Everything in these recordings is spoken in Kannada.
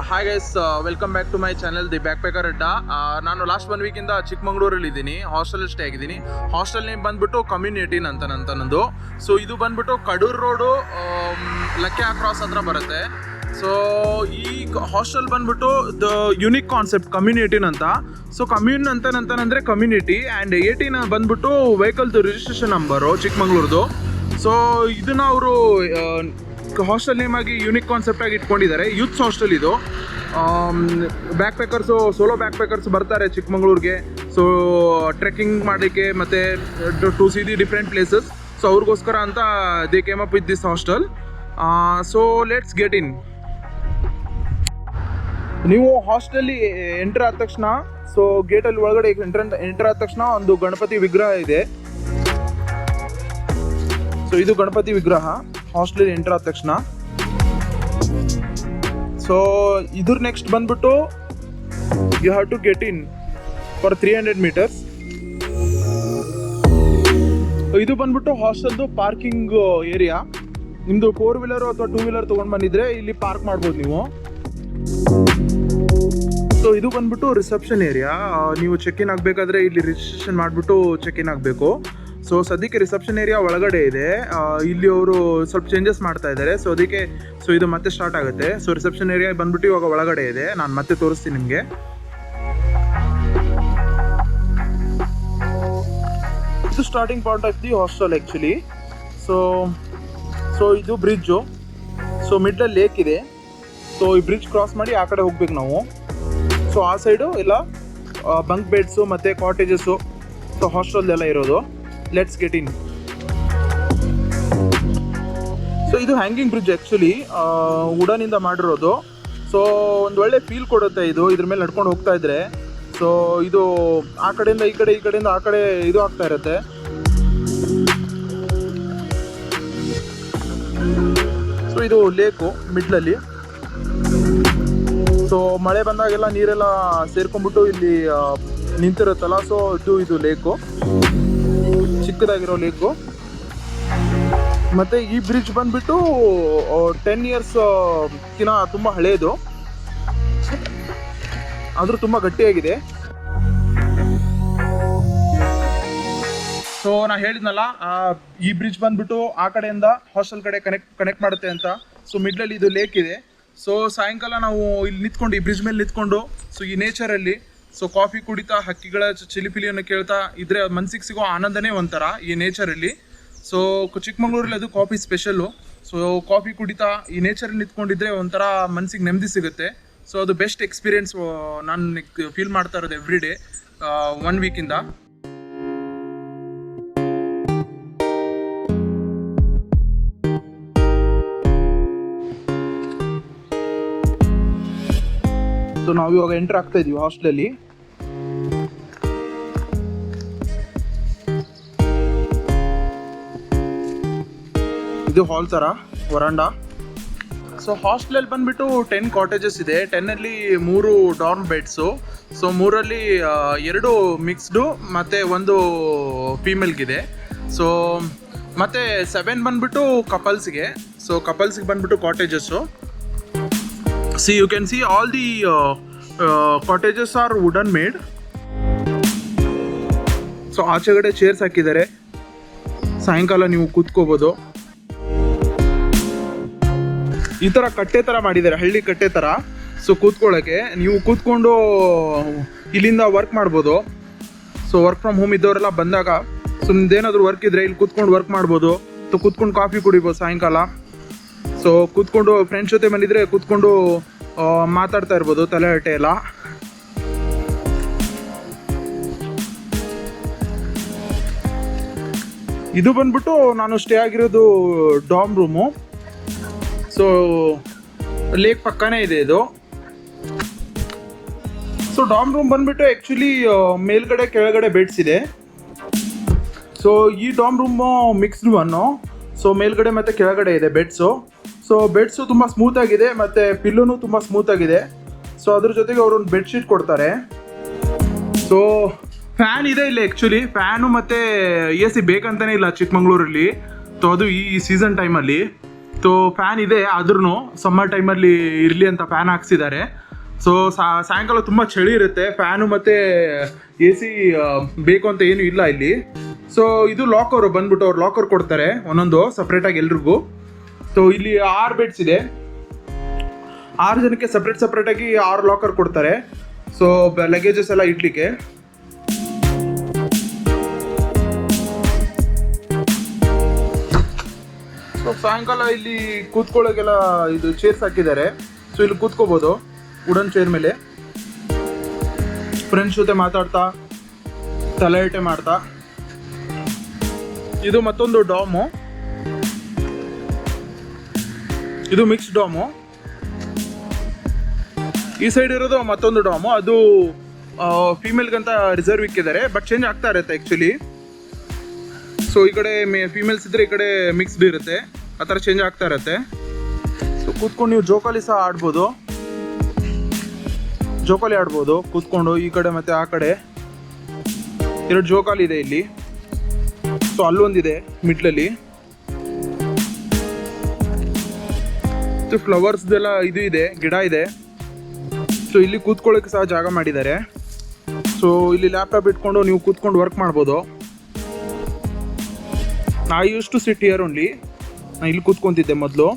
Hi guys, welcome back to my channel the backpacker Adda. ನಾನು ಲಾಸ್ಟ್ 1 ವೀಕಿಂದ ಚಿಕ್ಕಮಂಗ್ಳೂರಲ್ಲಿ ಇದ್ದೀನಿ, ಹಾಸ್ಟೆಲ್ ಸ್ಟೇ ಆಗಿದ್ದೀನಿ. ಹಾಸ್ಟೆಲ್ ನೇಮ್ ಬಂದ್ಬಿಟ್ಟು ಕಮ್ಯುನಿಟಿ ಅಂತ ನಂದು. ಸೊ ಇದು ಬಂದ್ಬಿಟ್ಟು ಕಡೂರು ರೋಡು ಲಕ್ಕೆ ಕ್ರಾಸ್ ಹತ್ರ ಬರುತ್ತೆ. ಸೊ ಈ ಹಾಸ್ಟೆಲ್ ಬಂದ್ಬಿಟ್ಟು ದ ಯುನಿಕ್ ಕಾನ್ಸೆಪ್ಟ್ ಕಮ್ಯುನಿಟಿನ್ ಅಂತ. ಸೊ ಅಂತಂದ್ರೆ ಕಮ್ಯುನಿಟಿ ಆ್ಯಂಡ್ 18 ಬಂದ್ಬಿಟ್ಟು ವೆಹಿಕಲ್ದು ರಿಜಿಸ್ಟ್ರೇಷನ್ ನಂಬರು ಚಿಕ್ಕಮಂಗ್ಳೂರ್ದು. ಸೊ ಇದನ್ನ ಅವರು ಹಾಸ್ಟೆಲ್ ನೇಮ್ ಆಗಿ ಯೂನಿಕ್ ಕಾನ್ಸೆಪ್ಟ್ ಆಗಿ ಇಟ್ಕೊಂಡಿದ್ದಾರೆ. ಯೂತ್ಸ್ ಹಾಸ್ಟೆಲ್ ಇದು. Backpackers, solo backpackers ಬರ್ತಾರೆ ಚಿಕ್ಕಮಂಗ್ಳೂರಿಗೆ. ಸೊ ಟ್ರೆಕ್ಕಿಂಗ್ ಮಾಡಲಿಕ್ಕೆ ಮತ್ತು to see the different places. So ಅವ್ರಿಗೋಸ್ಕರ ಅಂತ they came up with this hostel. So let's get in. ನೀವು ಹಾಸ್ಟೆಲ್ಲಿ ಎಂಟರ್ ಆದ ತಕ್ಷಣ, ಸೊ ಗೇಟಲ್ಲಿ ಒಳಗಡೆ ಎಂಟರ್ ಆದ ತಕ್ಷಣ ಒಂದು ಗಣಪತಿ ವಿಗ್ರಹ ಇದೆ. ಸೊ ಇದು ಗಣಪತಿ ವಿಗ್ರಹ ಹಾಸ್ಟೆಲ್ ಎಂಟರ್ ಆದ ತಕ್ಷಣ. ಸೊ ಇದ್ರ ನೆಕ್ಸ್ಟ್ ಬಂದ್ಬಿಟ್ಟು you have to get in for 300 meters. ಇದು ಬಂದ್ಬಿಟ್ಟು ಹಾಸ್ಟೆಲ್ದು ಪಾರ್ಕಿಂಗ್ ಏರಿಯಾ. ನಿಮ್ಮದು 4-wheeler ಅಥವಾ 2-wheeler ತೊಗೊಂಡು ಬಂದಿದ್ರೆ ಇಲ್ಲಿ ಪಾರ್ಕ್ ಮಾಡ್ಬೋದು ನೀವು. ಸೊ ಇದು ಬಂದ್ಬಿಟ್ಟು ರಿಸೆಪ್ಷನ್ ಏರಿಯಾ. ನೀವು ಚೆಕ್ ಇನ್ ಆಗಬೇಕಾದ್ರೆ ಇಲ್ಲಿ ರಿಜಿಸ್ಟ್ರೇಷನ್ ಮಾಡಿಬಿಟ್ಟು ಚೆಕ್ ಇನ್ ಆಗಬೇಕು. ಸೊ ಸದ್ಯಕ್ಕೆ ರಿಸೆಪ್ಷನ್ ಏರಿಯಾ ಒಳಗಡೆ ಇದೆ. ಇಲ್ಲಿ ಅವರು ಸ್ವಲ್ಪ ಚೇಂಜಸ್ ಮಾಡ್ತಾ ಇದ್ದಾರೆ. ಸೊ ಅದಕ್ಕೆ ಇದು ಮತ್ತೆ ಸ್ಟಾರ್ಟ್ ಆಗುತ್ತೆ. ಸೊ ರಿಸೆಪ್ಷನ್ ಏರಿಯಾ ಬಂದ್ಬಿಟ್ಟು ಇವಾಗ ಒಳಗಡೆ ಇದೆ. ನಾನು ಮತ್ತೆ ತೋರಿಸ್ತೀನಿ ನಿಮಗೆ. ಇದು starting point of the hostel actually. So ಇದು ಬ್ರಿಡ್ಜು. ಸೊ ಮಿಡ್ಲಲ್ಲಿ ಲೇಕ್ ಇದೆ. ಸೊ ಈ ಬ್ರಿಡ್ಜ್ ಕ್ರಾಸ್ ಮಾಡಿ ಆ ಕಡೆ ಹೋಗ್ಬೇಕು ನಾವು. ಸೊ ಆ ಸೈಡು ಎಲ್ಲ ಬಂಕ್ ಬೆಡ್ಸು ಮತ್ತು ಕಾಟೇಜಸ್ಸು, ಸೊ ಹಾಸ್ಟೆಲ್ದೆಲ್ಲ ಇರೋದು. Let's get in. ಸೊ ಇದು ಹ್ಯಾಂಗಿಂಗ್ ಬ್ರಿಡ್ಜ್ ಆ್ಯಕ್ಚುಲಿ, ವುಡನಿಂದ ಮಾಡಿರೋದು. ಸೊ ಒಂದು ಒಳ್ಳೆ ಫೀಲ್ ಕೊಡುತ್ತೆ ಇದು, ಇದ್ರ ಮೇಲೆ ನಡ್ಕೊಂಡು ಹೋಗ್ತಾ ಇದ್ರೆ. ಸೊ ಇದು ಆ ಕಡೆಯಿಂದ ಈ ಕಡೆ, ಈ ಕಡೆಯಿಂದ ಆ ಕಡೆ ಇದು ಆಗ್ತಾ ಇರುತ್ತೆ. ಸೊ ಇದು ಲೇಕು ಮಿಡ್ಲಲ್ಲಿ. ಸೊ ಮಳೆ ಬಂದಾಗೆಲ್ಲ ನೀರೆಲ್ಲ ಸೇರ್ಕೊಂಡ್ಬಿಟ್ಟು ಇಲ್ಲಿ ನಿಂತಿರುತ್ತಲ್ಲ. ಸೊ ಇದು ಲೇಕು, ಚಿಕ್ಕದಾಗಿರೋ ಲೇಕು. ಮತ್ತು ಈ ಬ್ರಿಡ್ಜ್ ಬಂದ್ಬಿಟ್ಟು 10 years ಕಿನ ತುಂಬ ಹಳೆಯದು, ಆದರೂ ತುಂಬ ಗಟ್ಟಿಯಾಗಿದೆ. ಸೊ ನಾನು ಹೇಳಿದ್ನಲ್ಲ, ಈ ಬ್ರಿಡ್ಜ್ ಬಂದ್ಬಿಟ್ಟು ಆ ಕಡೆಯಿಂದ ಹಾಸ್ಟೆಲ್ ಕಡೆ ಕನೆಕ್ಟ್ ಮಾಡುತ್ತೆ ಅಂತ. ಸೊ ಮಿಡ್ಲಲ್ಲಿ ಇದು ಲೇಕ್ ಇದೆ. ಸೊ ಸಾಯಂಕಾಲ ನಾವು ಇಲ್ಲಿ ನಿಂತ್ಕೊಂಡು, ಈ ಬ್ರಿಡ್ಜ್ ಮೇಲೆ ನಿಂತ್ಕೊಂಡು, ಸೊ ಈ ನೇಚರಲ್ಲಿ ಸೊ ಕಾಫಿ ಕುಡಿತಾ, ಹಕ್ಕಿಗಳ ಚಿಲಿಪಿಲಿಯನ್ನು ಕೇಳ್ತಾ ಇದ್ರೆ ಮನ್ಸಿಗೆ ಸಿಗೋ ಆನಂದನೇ ಒಂಥರ ಈ ನೇಚರಲ್ಲಿ. ಸೊ ಚಿಕ್ಕಮಂಗ್ಳೂರಲ್ಲಿ ಅದು ಕಾಫಿ ಸ್ಪೆಷಲ್ಲು. ಸೊ ಕಾಫಿ ಕುಡಿತಾ ಈ ನೇಚರಲ್ಲಿ ನಿಂತ್ಕೊಂಡಿದ್ರೆ ಒಂಥರ ಮನ್ಸಿಗೆ ನೆಮ್ಮದಿ ಸಿಗುತ್ತೆ. ಸೊ ಅದು ಬೆಸ್ಟ್ ಎಕ್ಸ್ಪೀರಿಯೆನ್ಸ್ ನಾನು ಫೀಲ್ ಮಾಡ್ತಾ ಇರೋದು ಎವ್ರಿ ಡೇ 1 ವೀಕಿಂದ. ಸೊ ನಾವು ಇವಾಗ ಎಂಟರ್ ಆಗ್ತಾ ಇದೀವಿ ಹಾಸ್ಟೆಲಲ್ಲಿ. ಇದು ಹಾಲ್ ಥರ ವರಾಂಡ. ಸೊ ಹಾಸ್ಟೆಲಲ್ಲಿ ಬಂದ್ಬಿಟ್ಟು 10 ಕಾಟೇಜಸ್ ಇದೆ. 10ಅಲ್ಲಿ 3 ಡಾರ್ಮ್ ಬೆಡ್ಸು. ಸೊ 3ಅಲ್ಲಿ 2 ಮಿಕ್ಸ್ಡು ಮತ್ತು 1 ಫೀಮೇಲ್ಗಿದೆ. ಸೊ ಮತ್ತು 7 ಬಂದ್ಬಿಟ್ಟು ಕಪಲ್ಸ್ಗೆ. ಸೊ ಕಪಲ್ಸ್ಗೆ ಬಂದ್ಬಿಟ್ಟು cottages. See, you can see all the cottages are wooden made. So ಆಚೆಗಡೆ ಚೇರ್ಸ್ ಹಾಕಿದ್ದಾರೆ, ಸಾಯಂಕಾಲ ನೀವು ಕೂತ್ಕೋಬೋದು. ಈ ಥರ ಕಟ್ಟೆ ಥರ ಮಾಡಿದ್ದಾರೆ, ಹಳ್ಳಿ ಕಟ್ಟೆ ಥರ. ಸೊ ಕೂತ್ಕೊಳ್ಳೋಕ್ಕೆ ನೀವು ಕೂತ್ಕೊಂಡು ಇಲ್ಲಿಂದ ವರ್ಕ್ ಮಾಡ್ಬೋದು. ಸೊ ವರ್ಕ್ ಫ್ರಮ್ ಹೋಮ್ ಇದ್ದವರೆಲ್ಲ ಬಂದಾಗ, ಸೊ ನಿಮ್ದೇನಾದರೂ ವರ್ಕ್ ಇದ್ದರೆ ಇಲ್ಲಿ ಕೂತ್ಕೊಂಡು ವರ್ಕ್ ಮಾಡ್ಬೋದು. ಸೊ ಕೂತ್ಕೊಂಡು ಕಾಫಿ ಕುಡಿಬೋದು ಸಾಯಂಕಾಲ. ಸೊ ಕೂತ್ಕೊಂಡು ಫ್ರೆಂಡ್ಸ್ ಜೊತೆ ಬಂದಿದ್ರೆ ಕೂತ್ಕೊಂಡು ಮಾತಾಡ್ತಾ ಇರ್ಬೋದು, ತಲೆ ಹರಟೆ ಎಲ್ಲ. ಇದು ಬಂದ್ಬಿಟ್ಟು ನಾನು ಸ್ಟೇ ಆಗಿರೋದು ಡಾರ್ಮ್ ರೂಮು. ಸೊ ಲೇಕ್ ಪಕ್ಕನೇ ಇದೆ ಇದು. ಸೊ ಡಾರ್ಮ್ ರೂಮ್ ಬಂದ್ಬಿಟ್ಟು ಆ್ಯಕ್ಚುಲಿ ಮೇಲ್ಗಡೆ ಕೆಳಗಡೆ ಬೆಡ್ಸ್ ಇದೆ. ಸೊ ಈ ಡಾರ್ಮ್ ರೂಮು ಮಿಕ್ಸ್ಡ್ ಒನ್ನು. ಸೊ ಮೇಲ್ಗಡೆ ಮತ್ತು ಕೆಳಗಡೆ ಇದೆ ಬೆಡ್ಸು. ಸೊ ಬೆಡ್ಸು ತುಂಬ ಸ್ಮೂತಾಗಿದೆ ಮತ್ತು ಪಿಲ್ಲೋನು ತುಂಬ ಸ್ಮೂತಾಗಿದೆ. ಸೊ ಅದ್ರ ಜೊತೆಗೆ ಅವರು ಒಂದು ಬೆಡ್ಶೀಟ್ ಕೊಡ್ತಾರೆ. ಸೊ ಫ್ಯಾನ್ ಇದೆ ಇಲ್ಲಿ ಆ್ಯಕ್ಚುಲಿ. ಫ್ಯಾನು ಮತ್ತು AC ಬೇಕಂತಲೇ ಇಲ್ಲ ಚಿಕ್ಕಮಂಗ್ಳೂರಲ್ಲಿ. ಸೊ ಅದು ಈ ಸೀಸನ್ ಟೈಮಲ್ಲಿ. ಸೊ ಫ್ಯಾನ್ ಇದೆ, ಆದ್ರೂ ಸಮ್ಮರ್ ಟೈಮಲ್ಲಿ ಇರಲಿ ಅಂತ ಫ್ಯಾನ್ ಹಾಕ್ಸಿದ್ದಾರೆ. ಸೊ ಸಾಯಂಕಾಲ ತುಂಬ ಚಳಿ ಇರುತ್ತೆ, ಫ್ಯಾನು ಮತ್ತು ಎ ಸಿ ಬೇಕು ಅಂತ ಏನೂ ಇಲ್ಲ ಇಲ್ಲಿ. ಸೊ ಇದು ಲಾಕರು ಬಂದ್ಬಿಟ್ಟು ಅವ್ರು ಲಾಕರ್ ಕೊಡ್ತಾರೆ ಒಂದೊಂದು ಸಪ್ರೇಟಾಗಿ ಎಲ್ರಿಗೂ. ಸೊ ಇಲ್ಲಿ 6 ಬೆಡ್ಸ್ ಇದೆ, 6 ಜನಕ್ಕೆ ಸಪ್ರೇಟಾಗಿ 6 ಲಾಕರ್ ಕೊಡ್ತಾರೆ. ಸೊ ಲಗೇಜಸ್ ಎಲ್ಲ ಇಡ್ಲಿಕ್ಕೆ. ಸೊ ಸಾಯಂಕಾಲ ಇಲ್ಲಿ ಕೂತ್ಕೊಳ್ಳೋಕೆಲ್ಲ ಇದು ಚೇರ್ಸ್ ಹಾಕಿದ್ದಾರೆ. ಸೊ ಇಲ್ಲಿ ಕೂತ್ಕೋಬೋದು ವುಡನ್ ಚೇರ್ ಮೇಲೆ, ಫ್ರೆಂಡ್ಸ್ ಜೊತೆ ಮಾತಾಡ್ತಾ ತಲೆಹರಟೆ ಮಾಡ್ತಾ. ಇದು ಮತ್ತೊಂದು ಡಾಮು, ಇದು ಮಿಕ್ಸ್ ಡಾಮು. ಈ ಸೈಡ್ ಇರೋದು ಮತ್ತೊಂದು ಡಾಮು, ಅದು ಫೀಮೇಲ್ಗಂತ ರಿಸರ್ವ್ ಇಕ್ಕಿದ್ದಾರೆ, ಬಟ್ ಚೇಂಜ್ ಆಗ್ತಾ ಇರುತ್ತೆ ಆ್ಯಕ್ಚುಲಿ. ಸೊ ಈ ಕಡೆ ಫೀಮೇಲ್ಸ್ ಇದ್ದರೆ ಈ ಕಡೆ ಮಿಕ್ಸ್ಡ್ ಇರುತ್ತೆ, ಆ ಥರ ಚೇಂಜ್ ಆಗ್ತಾ ಇರುತ್ತೆ. ಸೊ ಕೂತ್ಕೊಂಡು ನೀವು ಜೋಕಾಲಿ ಸಹ ಆಡ್ಬೋದು, ಜೋಕಾಲಿ ಆಡ್ಬೋದು ಕೂತ್ಕೊಂಡು ಈ ಕಡೆ ಮತ್ತು ಆ ಕಡೆ. 2 ಜೋಕಾಲಿ ಇದೆ ಇಲ್ಲಿ. ಸೊ ಅಲ್ಲೊಂದಿದೆ ಮಿಡ್ಲಲ್ಲಿ. ಫ್ಲವರ್ಸ್ದೆಲ್ಲ ಇದು ಇದೆ, ಗಿಡ ಇದೆ. ಸೊ ಇಲ್ಲಿ ಕೂತ್ಕೊಳ್ಳೋಕೆ ಸಹ ಜಾಗ ಮಾಡಿದ್ದಾರೆ. ಸೊ ಇಲ್ಲಿ ಲ್ಯಾಪ್ಟಾಪ್ ಇಟ್ಕೊಂಡು ನೀವು ಕೂತ್ಕೊಂಡು ವರ್ಕ್ ಮಾಡ್ಬೋದು. I use to sit here only. ನಾನು ಇಲ್ಲಿ ಕೂತ್ಕೊತಿದ್ದೆ ಮೊದಲು.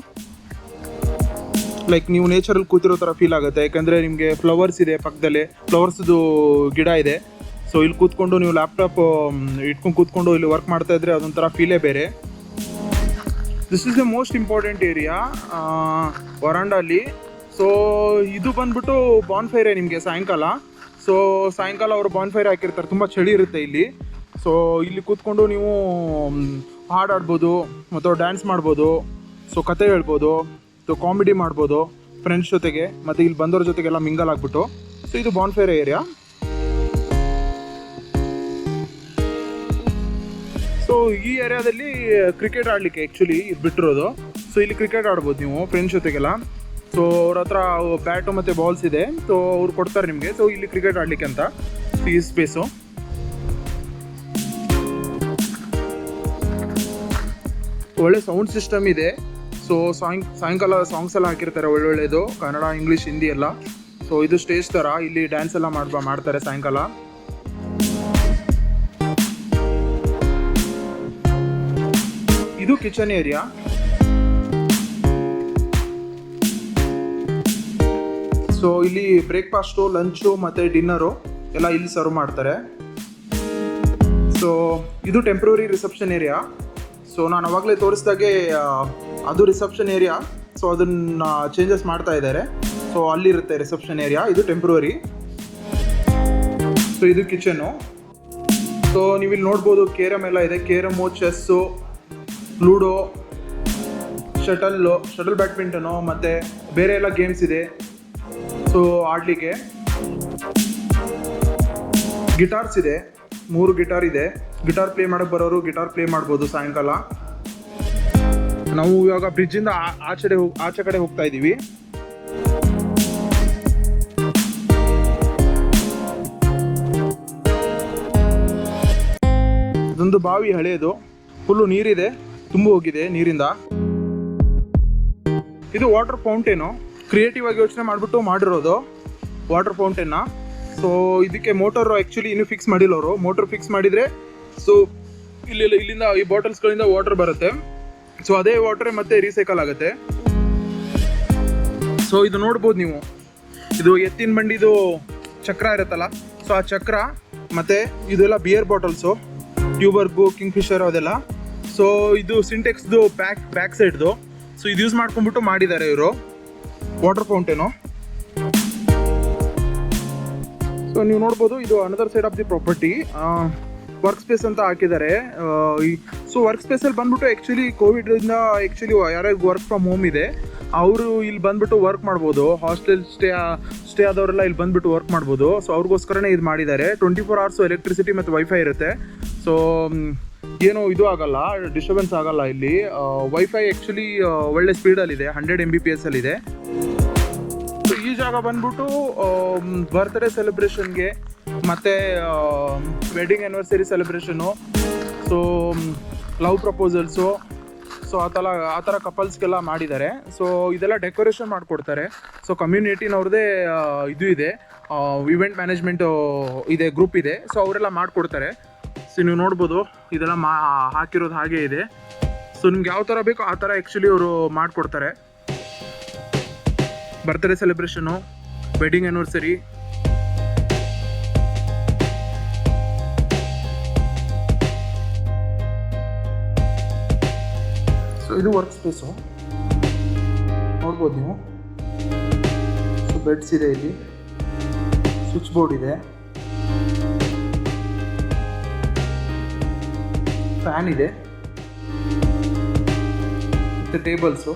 ಲೈಕ್ ನೀವು ನೇಚರಲ್ಲಿ ಕೂತಿರೋ ಥರ ಫೀಲ್ ಆಗುತ್ತೆ, ಯಾಕಂದರೆ ನಿಮಗೆ ಫ್ಲವರ್ಸ್ ಇದೆ ಪಕ್ಕದಲ್ಲೇ, ಫ್ಲವರ್ಸ್ದು ಗಿಡ ಇದೆ. ಸೊ ಇಲ್ಲಿ ಕೂತ್ಕೊಂಡು ನೀವು ಲ್ಯಾಪ್ಟಾಪ್ ಇಟ್ಕೊಂಡು ಕೂತ್ಕೊಂಡು ಇಲ್ಲಿ ವರ್ಕ್ ಮಾಡ್ತಾ ಇದ್ರೆ ಅದೊಂಥರ ಫೀಲೇ ಬೇರೆ. This is the most important area ವರಾಂಡಲ್ಲಿ. ಸೊ ಇದು ಬಂದ್ಬಿಟ್ಟು ಬಾನ್ಫೈರೇ ನಿಮಗೆ ಸಾಯಂಕಾಲ. ಸೊ ಸಾಯಂಕಾಲ ಅವರು ಬಾನ್ಫೈರ್ ಹಾಕಿರ್ತಾರೆ, ತುಂಬ ಚಳಿ ಇರುತ್ತೆ ಇಲ್ಲಿ. ಸೊ ಇಲ್ಲಿ ಕೂತ್ಕೊಂಡು ನೀವು ಹಾಡಾಡ್ಬೋದು ಮತ್ತು ಡ್ಯಾನ್ಸ್ ಮಾಡ್ಬೋದು. ಸೊ ಕತೆ ಹೇಳ್ಬೋದು, ಸೊ ಕಾಮಿಡಿ ಮಾಡ್ಬೋದು ಫ್ರೆಂಡ್ಸ್ ಜೊತೆಗೆ, ಮತ್ತು ಇಲ್ಲಿ ಬಂದವ್ರ ಜೊತೆಗೆಲ್ಲ ಮಿಂಗಲ್ ಆಗಿಬಿಟ್ಟು. ಸೊ ಇದು ಬಾನ್ಫೈರ್ ಏರಿಯಾ. ಸೊ ಈ ಏರಿಯಾದಲ್ಲಿ ಕ್ರಿಕೆಟ್ ಆಡಲಿಕ್ಕೆ ಆ್ಯಕ್ಚುಲಿ ಇದು ಬಿಟ್ಟಿರೋದು. ಸೊ ಇಲ್ಲಿ ಕ್ರಿಕೆಟ್ ಆಡ್ಬೋದು ನೀವು ಫ್ರೆಂಡ್ಸ್ ಜೊತೆಗೆಲ್ಲ. ಸೊ ಅವ್ರ ಹತ್ರ ಬ್ಯಾಟು ಮತ್ತು ಬಾಲ್ಸ್ ಇದೆ, ಸೊ ಅವ್ರು ಕೊಡ್ತಾರೆ ನಿಮಗೆ. ಸೊ ಇಲ್ಲಿ ಕ್ರಿಕೆಟ್ ಆಡಲಿಕ್ಕೆ ಅಂತ ಈ ಸ್ಪೇಸು. ಒಳ್ಳೆ ಸೌಂಡ್ ಸಿಸ್ಟಮ್ ಇದೆ. ಸೊ ಸಾಯಂಕಾಲ ಸಾಂಗ್ಸ್ ಎಲ್ಲ ಹಾಕಿರ್ತಾರೆ ಒಳ್ಳೊಳ್ಳೆದು, ಕನ್ನಡ, ಇಂಗ್ಲೀಷ್, ಹಿಂದಿ ಎಲ್ಲ. ಸೊ ಇದು ಸ್ಟೇಜ್ ಥರ, ಇಲ್ಲಿ ಡ್ಯಾನ್ಸ್ ಎಲ್ಲ ಮಾಡ್ತಾರೆ ಸಾಯಂಕಾಲ. ಇದು ಕಿಚನ್ ಏರಿಯಾ. ಸೊ ಇಲ್ಲಿ ಬ್ರೇಕ್ಫಾಸ್ಟು, ಲಂಚು ಮತ್ತು ಡಿನ್ನರು ಎಲ್ಲ ಇಲ್ಲಿ ಸರ್ವ್ ಮಾಡ್ತಾರೆ. ಸೊ ಇದು ಟೆಂಪ್ರರಿ ರಿಸೆಪ್ಷನ್ ಏರಿಯಾ. ಸೊ ನಾನು ಅವಾಗಲೇ ತೋರಿಸ್ದಾಗೆ ಅದು ರಿಸೆಪ್ಷನ್ ಏರಿಯಾ. ಸೊ ಅದನ್ನು ಚೇಂಜಸ್ ಮಾಡ್ತಾ ಇದ್ದಾರೆ. ಸೊ ಅಲ್ಲಿರುತ್ತೆ ರಿಸೆಪ್ಷನ್ ಏರಿಯಾ, ಇದು ಟೆಂಪ್ರರಿ. ಸೊ ಇದು ಕಿಚನ್ನು. ಸೊ ನೀವಿಲ್ಲಿ ನೋಡ್ಬೋದು ಕೇರಮ್ ಎಲ್ಲ ಇದೆ, carrom, chess, ludo, shuttle badminton ಮತ್ತು ಬೇರೆ ಎಲ್ಲ ಗೇಮ್ಸ್ ಇದೆ ಸೊ ಆಡಲಿಕ್ಕೆ. ಗಿಟಾರ್ಸ್ ಇದೆ, 3 ಗಿಟಾರ್ ಇದೆ. ಗಿಟಾರ್ ಪ್ಲೇ ಮಾಡೋಕ್ಕೆ ಬರೋರು ಗಿಟಾರ್ ಪ್ಲೇ ಮಾಡ್ಬೋದು ಸಾಯಂಕಾಲ. ನಾವು ಇವಾಗ ಬ್ರಿಡ್ಜಿಂದ ಆಚೆ ಕಡೆ ಹೋಗ್ತಾ ಇದ್ದೀವಿ. ಇದೊಂದು ಬಾವಿ ಹಳೆಯದು, ಫುಲ್ಲು ನೀರಿದೆ, ತುಂಬ ಹೋಗಿದೆ ನೀರಿಂದ. ಇದು ವಾಟರ್ ಫೌಂಟೇನು, ಕ್ರಿಯೇಟಿವ್ ಆಗಿ ಯೋಚನೆ ಮಾಡಿಬಿಟ್ಟು ಮಾಡಿರೋದು ವಾಟರ್ ಫೌಂಟೇನ್ನ. ಸೊ ಇದಕ್ಕೆ ಮೋಟರು ಆ್ಯಕ್ಚುಲಿ ಇನ್ನೂ ಫಿಕ್ಸ್ ಮಾಡಿಲ್ಲ ಅವರು. ಮೋಟರ್ ಫಿಕ್ಸ್ ಮಾಡಿದರೆ ಸೊ ಇಲ್ಲಿಂದ ಈ ಬಾಟಲ್ಸ್ಗಳಿಂದ ವಾಟರ್ ಬರುತ್ತೆ. ಸೊ ಅದೇ ವಾಟರೇ ಮತ್ತೆ ರೀಸೈಕಲ್ ಆಗುತ್ತೆ. ಸೊ ಇದು ನೋಡ್ಬೋದು ನೀವು, ಇದು ಎತ್ತಿನ ಬಂಡಿದು ಚಕ್ರ ಇರುತ್ತಲ್ಲ, ಸೊ ಆ ಚಕ್ರ ಮತ್ತು ಇದೆಲ್ಲ ಬಿಯರ್ ಬಾಟಲ್ಸು, ಟ್ಯೂಬರ್ಗು, ಕಿಂಗ್ ಫಿಶರ್ ಅದೆಲ್ಲ. ಸೊ ಇದು ಸಿಂಟೆಕ್ಸ್ದು ಬ್ಯಾಕ್ ಸೈಡ್ದು. ಸೊ ಇದು ಯೂಸ್ ಮಾಡ್ಕೊಂಡ್ಬಿಟ್ಟು ಮಾಡಿದ್ದಾರೆ ಇವರು ವಾಟರ್ ಫೌಂಟೇನು. ಸೊ ನೀವು ನೋಡ್ಬೋದು, ಇದು another side of the property. Work space ಅಂತ ಹಾಕಿದ್ದಾರೆ. ಸೊ ವರ್ಕ್ ಸ್ಪೇಸಲ್ಲಿ ಬಂದ್ಬಿಟ್ಟು ಆ್ಯಕ್ಚುಲಿ ಕೋವಿಡಿಂದ ಆ್ಯಕ್ಚುಲಿ ಯಾರ್ಯಾರು ವರ್ಕ್ ಫ್ರಮ್ ಹೋಮ್ ಇದೆ ಅವರು ಇಲ್ಲಿ ಬಂದ್ಬಿಟ್ಟು ವರ್ಕ್ ಮಾಡ್ಬೋದು. ಹಾಸ್ಟೆಲ್ ಸ್ಟೇ ಆದವರೆಲ್ಲ ಇಲ್ಲಿ ಬಂದ್ಬಿಟ್ಟು ವರ್ಕ್ ಮಾಡ್ಬೋದು. ಸೊ ಅವ್ರಿಗೋಸ್ಕರನೇ ಇದು ಮಾಡಿದ್ದಾರೆ. 24 hours ಎಲೆಕ್ಟ್ರಿಸಿಟಿ ಮತ್ತು ವೈಫೈ ಇರುತ್ತೆ. ಸೊ ಏನೋ ಇದು ಆಗಲ್ಲ, ಡಿಸ್ಟರ್ಬೆನ್ಸ್ ಆಗಲ್ಲ ಇಲ್ಲಿ. ವೈಫೈ ಆ್ಯಕ್ಚುಲಿ ಒಳ್ಳೆ ಸ್ಪೀಡಲ್ಲಿದೆ, 100 Mbps ಅಲ್ಲಿದೆ. ಸೊ ಈ ಜಾಗ ಬಂದ್ಬಿಟ್ಟು ಬರ್ತ್ಡೇ ಸೆಲೆಬ್ರೇಷನ್ಗೆ ಮತ್ತು wedding anniversary celebration, so love proposals, so ಆ ಥರ ಕಪಲ್ಸ್ಗೆಲ್ಲ ಮಾಡಿದ್ದಾರೆ. ಸೊ ಇದೆಲ್ಲ ಡೆಕೋರೇಷನ್ ಮಾಡಿಕೊಡ್ತಾರೆ. ಸೊ ಕಮ್ಯುನಿಟಿನವ್ರದ್ದೇ ಇದು ಇದೆ, ಇವೆಂಟ್ ಮ್ಯಾನೇಜ್ಮೆಂಟು ಇದೆ, ಗ್ರೂಪ್ ಇದೆ. ಸೊ ಅವರೆಲ್ಲ ಮಾಡಿಕೊಡ್ತಾರೆ. ಸೊ ನೀವು ನೋಡ್ಬೋದು ಇದೆಲ್ಲ ಹಾಕಿರೋದು ಹಾಗೆ ಇದೆ. ಸೊ ನಿಮ್ಗೆ ಯಾವ ಥರ ಬೇಕೋ ಆ ಥರ ಆ್ಯಕ್ಚುಲಿ ಅವರು ಮಾಡಿಕೊಡ್ತಾರೆ. Birthday celebration, wedding anniversary, so ಇದು ವರ್ಕ್ ಸ್ಪೇಸು ನೋಡ್ಬೋದು ನೀವು. ಸೊ ಬೆಡ್ಸ್ ಇದೆ, ಇಲ್ಲಿ ಸ್ವಿಚ್ ಬೋರ್ಡ್ ಇದೆ, ಫ್ಯಾನ್ ಇದೆ ಮತ್ತು ಟೇಬಲ್ಸು.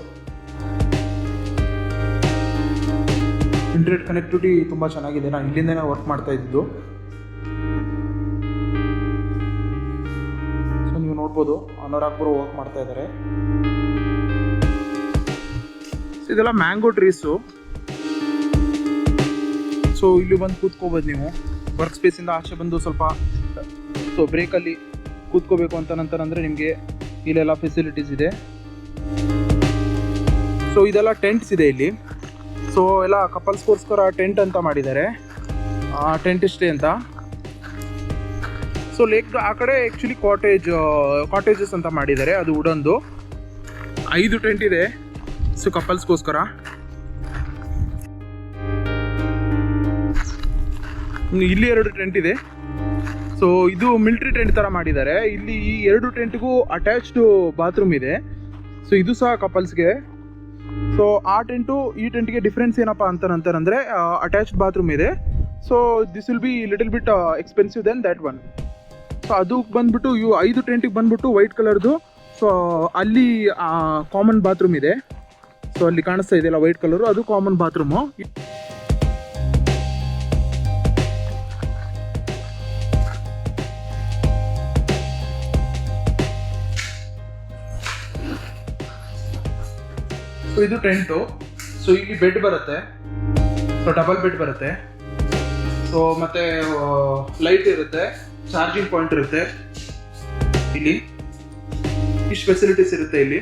ಇಂಟರ್ನೆಟ್ ಕನೆಕ್ಟಿವಿಟಿ ತುಂಬ ಚೆನ್ನಾಗಿದೆ. ನಾನು ಇಲ್ಲಿಂದನೇ ವರ್ಕ್ ಮಾಡ್ತಾ ಇದ್ದಿದ್ದು. ಸೊ ನೀವು ನೋಡ್ಬೋದು ಅನುರಾಗ್ ಬ್ರೋ ವರ್ಕ್ ಮಾಡ್ತಾ ಇದ್ದಾರೆ. ಸೊ ಇದೆಲ್ಲ ಮ್ಯಾಂಗೋ ಟ್ರೀಸು. ಸೊ ಇಲ್ಲಿ ಬಂದು ಕೂತ್ಕೋಬೋದು ನೀವು. ವರ್ಕ್ ಸ್ಪೇಸಿಂದ ಆಚೆ ಬಂದು ಸ್ವಲ್ಪ ಸೊ ಬ್ರೇಕಲ್ಲಿ ಕೂತ್ಕೋಬೇಕು ಅಂತ ನಂತರ ಅಂದರೆ ನಿಮಗೆ ಇಲ್ಲೆಲ್ಲ ಫೆಸಿಲಿಟೀಸ್ ಇದೆ. ಸೊ ಇದೆಲ್ಲ ಟೆಂಟ್ಸ್ ಇದೆ ಇಲ್ಲಿ. ಸೊ ಎಲ್ಲ ಕಪಲ್ಸ್ಗೋಸ್ಕರ ಟೆಂಟ್ ಅಂತ ಮಾಡಿದ್ದಾರೆ, ಟೆಂಟ್ ಸ್ಟೇ ಅಂತ. ಸೊ ಲೇಕ್ ಆ ಕಡೆ ಆ್ಯಕ್ಚುಲಿ ಕಾಟೇಜಸ್ ಅಂತ ಮಾಡಿದ್ದಾರೆ, ಅದು ವುಡನ್ದು. 5 ಟೆಂಟ್ ಇದೆ ಸೊ ಕಪಲ್ಸ್ಗೋಸ್ಕರ. ಇಲ್ಲಿ 2 ಟೆಂಟ್ ಇದೆ. ಸೊ ಇದು ಮಿಲ್ಟ್ರಿ ಟೆಂಟ್ ಥರ ಮಾಡಿದ್ದಾರೆ. ಇಲ್ಲಿ ಈ 2 ಟೆಂಟ್ಗೂ ಅಟ್ಯಾಚ್ಡ್ ಬಾತ್ರೂಮ್ ಇದೆ. ಸೊ ಇದು ಸಹ ಕಪಲ್ಸ್ಗೆ. ಸೊ ಆ ಟೆಂಟು ಈ ಟೆಂಟ್ಗೆ ಡಿಫ್ರೆನ್ಸ್ ಏನಪ್ಪ ಅಂತಂದರೆ ಅಟ್ಯಾಚ್ಡ್ ಬಾತ್ರೂಮ್ ಇದೆ. So this will be little bit expensive than that one. So ಅದು ಬಂದ್ಬಿಟ್ಟು 5 ಟೆಂಟಿಗೆ ಬಂದ್ಬಿಟ್ಟು ವೈಟ್ ಕಲರ್ದು. ಸೊ ಅಲ್ಲಿ ಕಾಮನ್ ಬಾತ್ರೂಮ್ ಇದೆ. ಸೊ ಅಲ್ಲಿ ಕಾಣಿಸ್ತಾ ಇದೆಯಲ್ಲ ವೈಟ್ ಕಲರು, ಅದು ಕಾಮನ್ ಬಾತ್ರೂಮು. ಸೊ ಇದು ಟೆಂಟು. ಸೊ ಇಲ್ಲಿ ಬೆಡ್ ಬರುತ್ತೆ, ಸೊ ಡಬಲ್ ಬೆಡ್ ಬರುತ್ತೆ. ಸೊ ಮತ್ತೆ ಲೈಟ್ ಇರುತ್ತೆ, ಚಾರ್ಜಿಂಗ್ ಪಾಯಿಂಟ್ ಇರುತ್ತೆ, ಇಲ್ಲಿ ಇಷ್ಟು ಫೆಸಿಲಿಟೀಸ್ ಇರುತ್ತೆ ಇಲ್ಲಿ.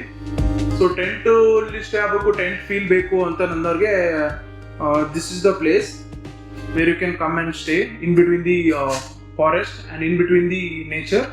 ಸೊ ಟೆಂಟು ಇಲ್ಲಿ ಸ್ಟೇ ಆಗಬೇಕು, ಟೆಂಟ್ ಫೀಲ್ ಬೇಕು ಅಂತ ನನ್ನವ್ರಿಗೆ this is the place where you can come and stay in between the forest and in between the nature.